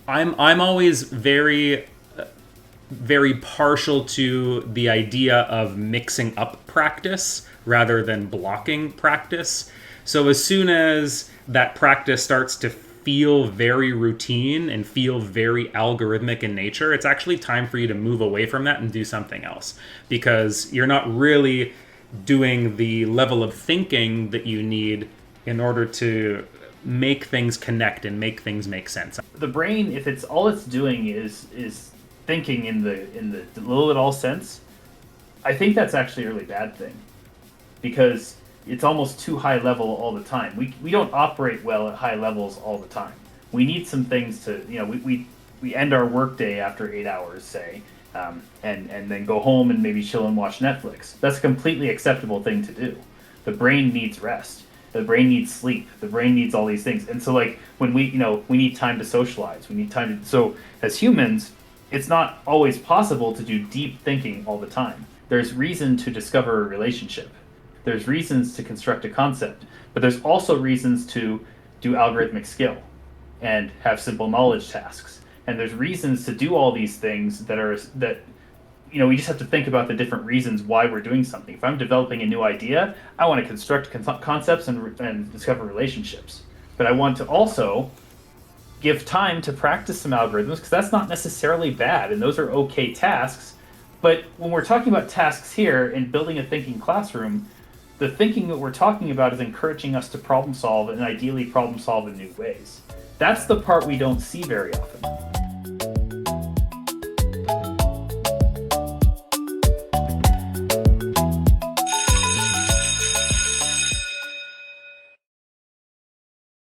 I'm always very partial to the idea of mixing up practice rather than blocking practice. So as soon as that practice starts to feel very routine and feel very algorithmic in nature, it's actually time for you to move away from that and do something else, because you're not really doing the level of thinking that you need in order to make things connect and make things make sense. The brain, if it's all it's doing is thinking in the little it all sense, I think that's actually a really bad thing, because it's almost too high level all the time. We don't operate well at high levels all the time. We need some things to, we end our workday after 8 hours, say, and then go home and maybe chill and watch Netflix. That's a completely acceptable thing to do. The brain needs rest. The brain needs sleep. The brain needs all these things. And so, like, when we need time to socialize. We need time to. So, as humans, it's not always possible to do deep thinking all the time. There's reason to discover a relationship. There's reasons to construct a concept. But there's also reasons to do algorithmic skill and have simple knowledge tasks. And there's reasons to do all these things we just have to think about the different reasons why we're doing something. If I'm developing a new idea, I want to construct concepts and discover relationships. But I want to also give time to practice some algorithms, because that's not necessarily bad, and those are okay tasks. But when we're talking about tasks here in building a thinking classroom, the thinking that we're talking about is encouraging us to problem solve, and ideally problem solve in new ways. That's the part we don't see very often.